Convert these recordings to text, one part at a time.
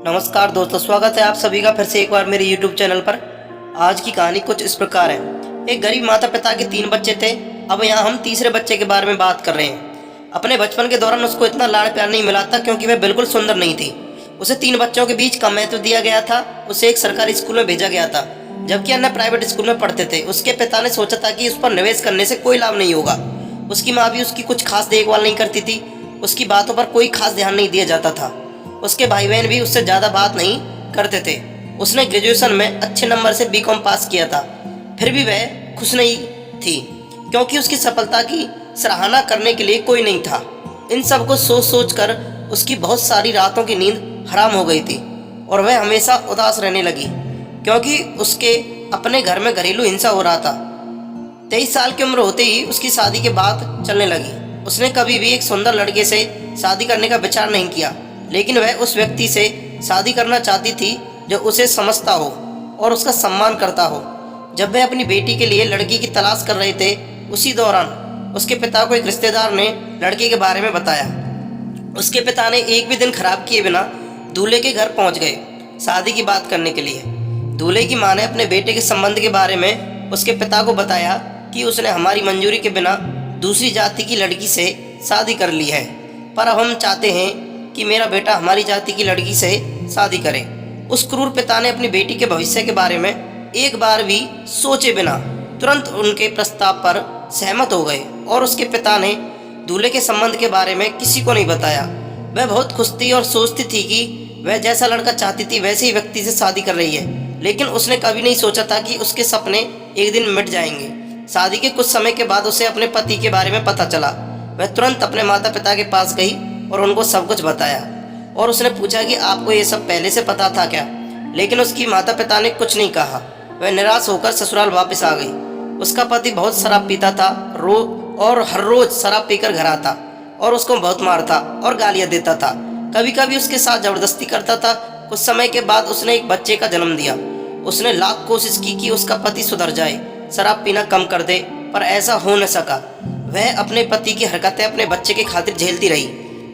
नमस्कार दोस्तों, स्वागत है आप सभी का फिर से एक बार मेरे YouTube चैनल पर। आज की कहानी कुछ इस प्रकार है। एक गरीब माता पिता के 3 बच्चे थे। अब यहाँ हम तीसरे बच्चे के बारे में बात कर रहे हैं। अपने बचपन के दौरान उसको इतना लाड़ प्यार नहीं मिला था क्योंकि वह बिल्कुल सुंदर नहीं थी। उसे 3 बच्चों के बीच कम महत्व दिया गया था। उसे एक सरकारी स्कूल में भेजा गया था जबकि अन्य प्राइवेट स्कूल में पढ़ते थे। उसके पिता ने सोचा था कि उस पर निवेश करने से कोई लाभ नहीं होगा। उसकी माँ भी उसकी कुछ खास देखभाल नहीं करती थी। उसकी बातों पर कोई खास ध्यान नहीं दिया जाता था। उसके भाई बहन भी उससे ज़्यादा बात नहीं करते थे। उसने ग्रेजुएशन में अच्छे नंबर से बीकॉम पास किया था। फिर भी वह खुश नहीं थी क्योंकि उसकी सफलता की सराहना करने के लिए कोई नहीं था। इन सब को सोच सोच कर उसकी बहुत सारी रातों की नींद हराम हो गई थी और वह हमेशा उदास रहने लगी क्योंकि उसके अपने घर में घरेलू हिंसा हो रहा था। 23 साल की उम्र होते ही उसकी शादी की बात चलने लगी। उसने कभी भी एक सुंदर लड़के से शादी करने का विचार नहीं किया, लेकिन वह उस व्यक्ति से शादी करना चाहती थी जो उसे समझता हो और उसका सम्मान करता हो। जब वह अपनी बेटी के लिए लड़की की तलाश कर रहे थे, उसी दौरान उसके पिता को एक रिश्तेदार ने लड़के के बारे में बताया। उसके पिता ने एक भी दिन खराब किए बिना दूल्हे के घर पहुंच गए शादी की बात करने के लिए। दूल्हे की मां ने अपने बेटे के संबंध के बारे में उसके पिता को बताया कि उसने हमारी मंजूरी के बिना दूसरी जाति की लड़की से शादी कर ली है, पर अब हम चाहते हैं कि मेरा बेटा हमारी जाति की लड़की से शादी करे। उस क्रूर पिता ने अपनी बेटी के भविष्य के बारे में एक बार भी सोचे बिना तुरंत उनके प्रस्ताव पर सहमत हो गए और उसके पिता ने दूल्हे के संबंध के बारे में किसी को नहीं बताया। वह बहुत खुश थी और सोचती थी कि वह जैसा लड़का चाहती थी वैसे ही व्यक्ति से शादी कर रही है, लेकिन उसने कभी नहीं सोचा था कि उसके सपने एक दिन मिट जाएंगे। शादी के कुछ समय के बाद उसे अपने पति के बारे में पता चला। वह तुरंत अपने माता पिता के पास गई और उनको सब कुछ बताया और उसने पूछा कि आपको ये सब पहले से पता था क्या, लेकिन उसकी माता पिता ने कुछ नहीं कहा। वह निराश होकर ससुराल वापस आ गई। उसका पति बहुत शराब पीता था और हर रोज शराब पीकर घर आता और उसको बहुत मारता और गालियां देता था। कभी कभी उसके साथ जबरदस्ती करता था। कुछ समय के बाद उसने एक बच्चे का जन्म दिया। उसने लाख कोशिश की कि उसका पति सुधर जाए, शराब पीना कम कर दे, पर ऐसा हो न सका। वह अपने पति की हरकतें अपने बच्चे के खातिर झेलती रही।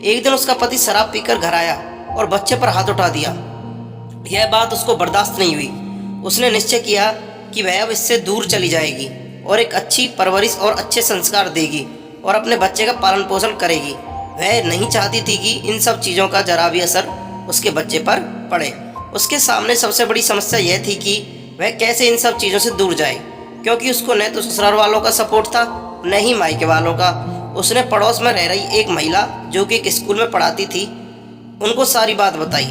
एक दिन उसका पति शराब पीकर घर आया और बच्चे पर हाथ उठा दिया। यह बात उसको बर्दाश्त नहीं हुई। उसने निश्चय किया कि वह अब इससे दूर चली जाएगी और एक अच्छी परवरिश और अच्छे संस्कार देगी और अपने बच्चे का पालन पोषण करेगी। वह नहीं चाहती थी कि इन सब चीज़ों का जरा भी असर उसके बच्चे पर पड़े। उसके सामने सबसे बड़ी समस्या यह थी कि वह कैसे इन सब चीज़ों से दूर जाए, क्योंकि उसको न तो ससुराल वालों का सपोर्ट था, न ही मायके वालों का। उसने पड़ोस में रह रही एक महिला जो कि एक स्कूल में पढ़ाती थी, उनको सारी बात बताई।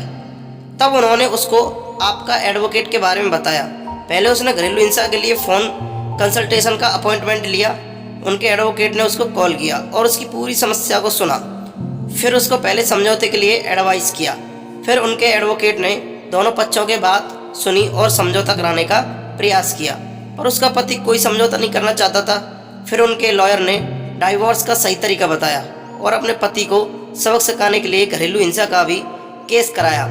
तब उन्होंने उसको आपका एडवोकेट के बारे में बताया। पहले उसने घरेलू हिंसा के लिए फ़ोन कंसल्टेशन का अपॉइंटमेंट लिया। उनके एडवोकेट ने उसको कॉल किया और उसकी पूरी समस्या को सुना। फिर उसको पहले समझौते के लिए एडवाइस किया। फिर उनके एडवोकेट ने दोनों पक्षों के बात सुनी और समझौता कराने का प्रयास किया, पर उसका पति कोई समझौता नहीं करना चाहता था। फिर उनके लॉयर ने डाइवोर्स का सही तरीका बताया और अपने पति को सबक सिखाने के लिए घरेलू हिंसा का भी केस कराया।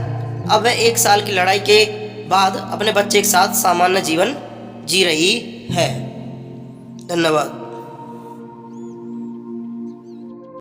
अब वह 1 साल की लड़ाई के बाद अपने बच्चे के साथ सामान्य जीवन जी रही है। धन्यवाद।